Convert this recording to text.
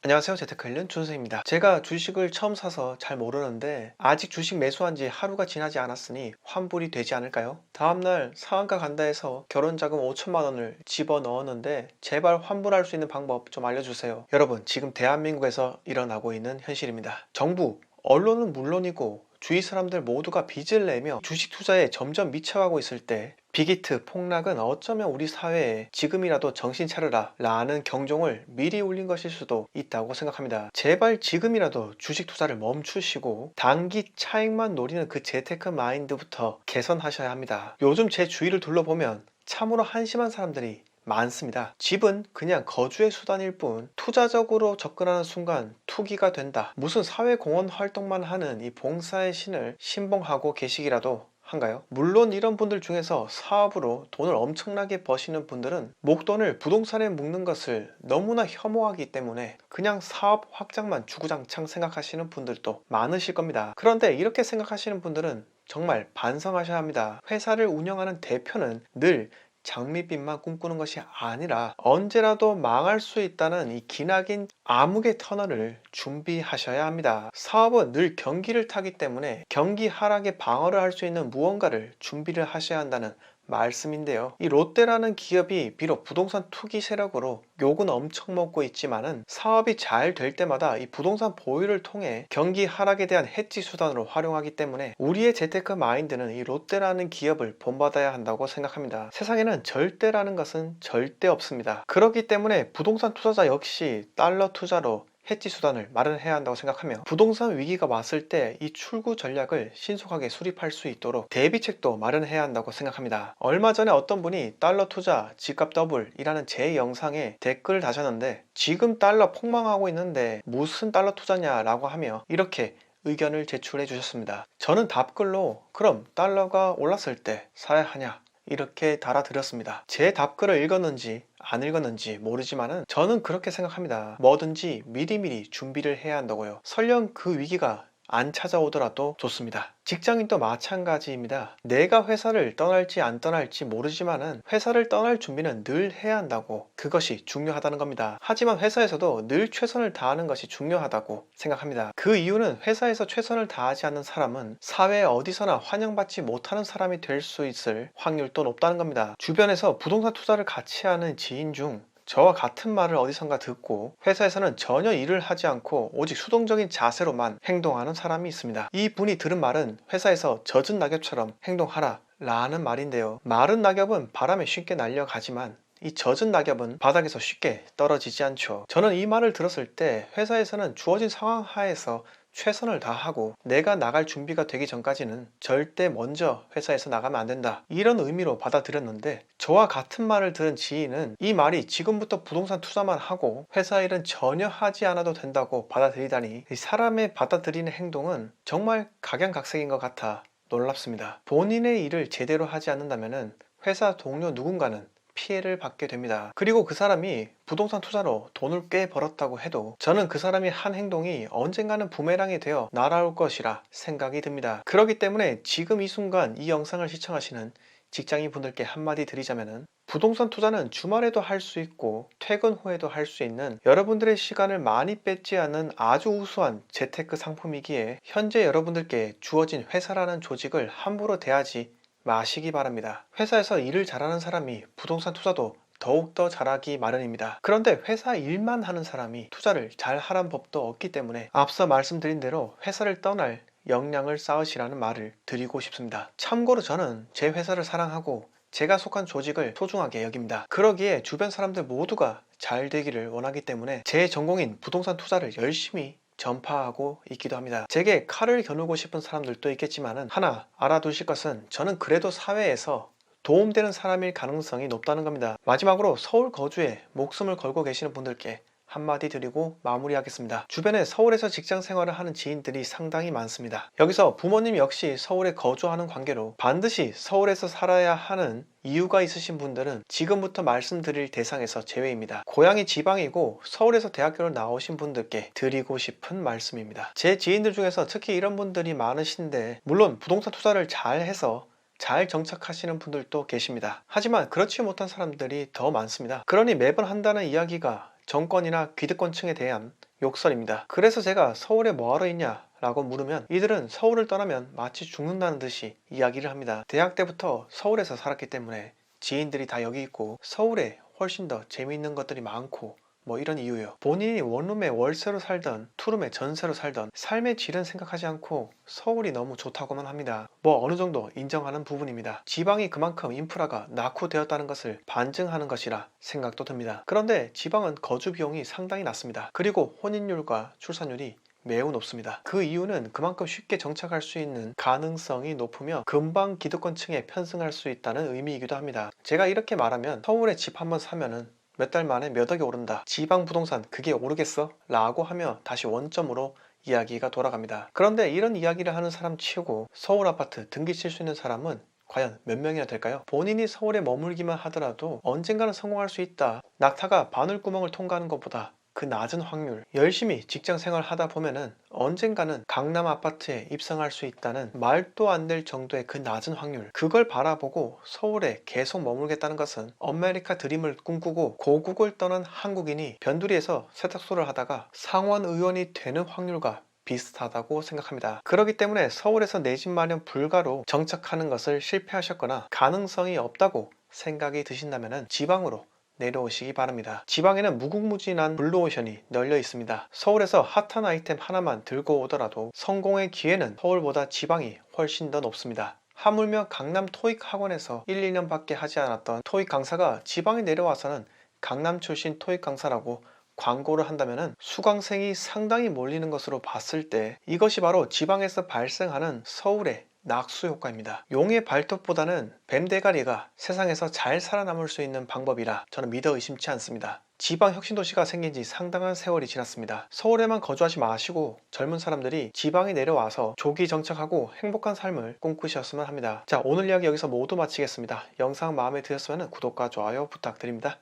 안녕하세요. 재테크헬른 준수입니다. 제가 주식을 처음 사서 잘 모르는데 아직 주식 매수한 지 하루가 지나지 않았으니 환불이 되지 않을까요? 다음날 상한가 간다 해서 결혼자금 5천만 원을 집어 넣었는데 제발 환불할 수 있는 방법 좀 알려주세요. 여러분, 지금 대한민국에서 일어나고 있는 현실입니다. 정부, 언론은 물론이고 주위 사람들 모두가 빚을 내며 주식 투자에 점점 미쳐가고 있을 때 빅히트 폭락은 어쩌면 우리 사회에 지금이라도 정신 차려라 라는 경종을 미리 울린 것일 수도 있다고 생각합니다. 제발 지금이라도 주식 투자를 멈추시고 단기 차익만 노리는 그 재테크 마인드부터 개선하셔야 합니다. 요즘 제 주위를 둘러보면 참으로 한심한 사람들이 많습니다. 집은 그냥 거주의 수단일 뿐 투자적으로 접근하는 순간 투기가 된다. 무슨 사회공헌 활동만 하는 이 봉사의 신을 신봉하고 계시기라도 한가요? 물론 이런 분들 중에서 사업으로 돈을 엄청나게 버시는 분들은 목돈을 부동산에 묵는 것을 너무나 혐오하기 때문에 그냥 사업 확장만 주구장창 생각하시는 분들도 많으실 겁니다. 그런데 이렇게 생각하시는 분들은 정말 반성하셔야 합니다. 회사를 운영하는 대표는 늘 장밋빛만 꿈꾸는 것이 아니라 언제라도 망할 수 있다는 이 기나긴 암흑의 터널을 준비하셔야 합니다. 사업은 늘 경기를 타기 때문에 경기 하락에 방어를 할 수 있는 무언가를 준비를 하셔야 한다는 말씀인데요. 이 롯데라는 기업이 비록 부동산 투기 세력으로 욕은 엄청 먹고 있지만은 사업이 잘 될 때마다 이 부동산 보유를 통해 경기 하락에 대한 해지 수단으로 활용하기 때문에 우리의 재테크 마인드는 이 롯데라는 기업을 본받아야 한다고 생각합니다. 세상에는 절대라는 것은 절대 없습니다. 그렇기 때문에 부동산 투자자 역시 달러 투자로 해지 수단을 마련해야 한다고 생각하며 부동산 위기가 왔을 때 이 출구 전략을 신속하게 수립할 수 있도록 대비책도 마련해야 한다고 생각합니다. 얼마 전에 어떤 분이 달러 투자 집값 더블이라는 제 영상에 댓글을 다셨는데 지금 달러 폭망하고 있는데 무슨 달러 투자냐 라고 하며 이렇게 의견을 제출해 주셨습니다. 저는 답글로 그럼 달러가 올랐을 때 사야 하냐 이렇게 달아드렸습니다. 제 답글을 읽었는지 안 읽었는지 모르지만은 저는 그렇게 생각합니다. 뭐든지 미리미리 준비를 해야 한다고요. 설령 그 위기가 안 찾아오더라도 좋습니다. 직장인도 마찬가지입니다. 내가 회사를 떠날지 안 떠날지 모르지만은 회사를 떠날 준비는 늘 해야 한다고, 그것이 중요하다는 겁니다. 하지만 회사에서도 늘 최선을 다하는 것이 중요하다고 생각합니다. 그 이유는 회사에서 최선을 다하지 않는 사람은 사회 어디서나 환영받지 못하는 사람이 될 수 있을 확률도 높다는 겁니다. 주변에서 부동산 투자를 같이 하는 지인 중 저와 같은 말을 어디선가 듣고 회사에서는 전혀 일을 하지 않고 오직 수동적인 자세로만 행동하는 사람이 있습니다. 이 분이 들은 말은 회사에서 젖은 낙엽처럼 행동하라 라는 말인데요. 마른 낙엽은 바람에 쉽게 날려가지만 이 젖은 낙엽은 바닥에서 쉽게 떨어지지 않죠. 저는 이 말을 들었을 때 회사에서는 주어진 상황 하에서 최선을 다하고 내가 나갈 준비가 되기 전까지는 절대 먼저 회사에서 나가면 안 된다, 이런 의미로 받아들였는데 저와 같은 말을 들은 지인은 이 말이 지금부터 부동산 투자만 하고 회사 일은 전혀 하지 않아도 된다고 받아들이다니, 이 사람의 받아들이는 행동은 정말 각양각색인 것 같아 놀랍습니다. 본인의 일을 제대로 하지 않는다면 회사 동료 누군가는 피해를 받게 됩니다. 그리고 그 사람이 부동산 투자로 돈을 꽤 벌었다고 해도 저는 그 사람이 한 행동이 언젠가는 부메랑이 되어 날아올 것이라 생각이 듭니다. 그렇기 때문에 지금 이 순간 이 영상을 시청하시는 직장인 분들께 한마디 드리자면은, 부동산 투자는 주말에도 할 수 있고 퇴근 후에도 할 수 있는 여러분들의 시간을 많이 뺏지 않는 아주 우수한 재테크 상품이기에 현재 여러분들께 주어진 회사라는 조직을 함부로 대하지 마시기 바랍니다. 회사에서 일을 잘하는 사람이 부동산 투자도 더욱더 잘하기 마련입니다. 그런데 회사 일만 하는 사람이 투자를 잘 하란 법도 없기 때문에 앞서 말씀드린 대로 회사를 떠날 역량을 쌓으시라는 말을 드리고 싶습니다. 참고로 저는 제 회사를 사랑하고 제가 속한 조직을 소중하게 여깁니다. 그러기에 주변 사람들 모두가 잘 되기를 원하기 때문에 제 전공인 부동산 투자를 열심히 전파하고 있기도 합니다. 제게 칼을 겨누고 싶은 사람들도 있겠지만 하나 알아두실 것은 저는 그래도 사회에서 도움되는 사람일 가능성이 높다는 겁니다. 마지막으로 서울 거주에 목숨을 걸고 계시는 분들께 한마디 드리고 마무리하겠습니다. 주변에 서울에서 직장 생활을 하는 지인들이 상당히 많습니다. 여기서 부모님 역시 서울에 거주하는 관계로 반드시 서울에서 살아야 하는 이유가 있으신 분들은 지금부터 말씀드릴 대상에서 제외입니다. 고향이 지방이고 서울에서 대학교를 나오신 분들께 드리고 싶은 말씀입니다. 제 지인들 중에서 특히 이런 분들이 많으신데, 물론 부동산 투자를 잘 해서 잘 정착하시는 분들도 계십니다. 하지만 그렇지 못한 사람들이 더 많습니다. 그러니 매번 한다는 이야기가 정권이나 기득권층에 대한 욕설입니다. 그래서 제가 서울에 뭐하러 있냐 라고 물으면 이들은 서울을 떠나면 마치 죽는다는 듯이 이야기를 합니다. 대학 때부터 서울에서 살았기 때문에 지인들이 다 여기 있고 서울에 훨씬 더 재미있는 것들이 많고 뭐 이런 이유예요. 본인이 원룸에 월세로 살던 투룸에 전세로 살던 삶의 질은 생각하지 않고 서울이 너무 좋다고만 합니다. 뭐 어느 정도 인정하는 부분입니다. 지방이 그만큼 인프라가 낙후되었다는 것을 반증하는 것이라 생각도 듭니다. 그런데 지방은 거주 비용이 상당히 낮습니다. 그리고 혼인율과 출산율이 매우 높습니다. 그 이유는 그만큼 쉽게 정착할 수 있는 가능성이 높으며 금방 기득권층에 편승할 수 있다는 의미이기도 합니다. 제가 이렇게 말하면 서울에 집 한번 사면은 몇 달 만에 몇 억이 오른다. 지방 부동산 그게 오르겠어? 라고 하며 다시 원점으로 이야기가 돌아갑니다. 그런데 이런 이야기를 하는 사람 치고 서울 아파트 등기 칠 수 있는 사람은 과연 몇 명이나 될까요? 본인이 서울에 머물기만 하더라도 언젠가는 성공할 수 있다. 낙타가 바늘구멍을 통과하는 것보다 그 낮은 확률, 열심히 직장 생활 하다 보면은 언젠가는 강남 아파트에 입성할 수 있다는 말도 안 될 정도의 그 낮은 확률, 그걸 바라보고 서울에 계속 머물겠다는 것은 아메리카 드림을 꿈꾸고 고국을 떠난 한국인이 변두리에서 세탁소를 하다가 상원 의원이 되는 확률과 비슷하다고 생각합니다. 그렇기 때문에 서울에서 내 집 마련 불가로 정착하는 것을 실패하셨거나 가능성이 없다고 생각이 드신다면 지방으로 내려오시기 바랍니다. 지방에는 무궁무진한 블루오션이 널려 있습니다. 서울에서 핫한 아이템 하나만 들고 오더라도 성공의 기회는 서울보다 지방이 훨씬 더 높습니다. 하물며 강남 토익 학원에서 1, 2년밖에 하지 않았던 토익 강사가 지방에 내려와서는 강남 출신 토익 강사라고 광고를 한다면 수강생이 상당히 몰리는 것으로 봤을 때 이것이 바로 지방에서 발생하는 서울의 낙수 효과입니다. 용의 발톱보다는 뱀 대가리가 세상에서 잘 살아남을 수 있는 방법이라 저는 믿어 의심치 않습니다. 지방 혁신도시가 생긴 지 상당한 세월이 지났습니다. 서울에만 거주하지 마시고 젊은 사람들이 지방에 내려와서 조기 정착하고 행복한 삶을 꿈꾸셨으면 합니다. 자, 오늘 이야기 여기서 모두 마치겠습니다. 영상 마음에 드셨으면 구독과 좋아요 부탁드립니다.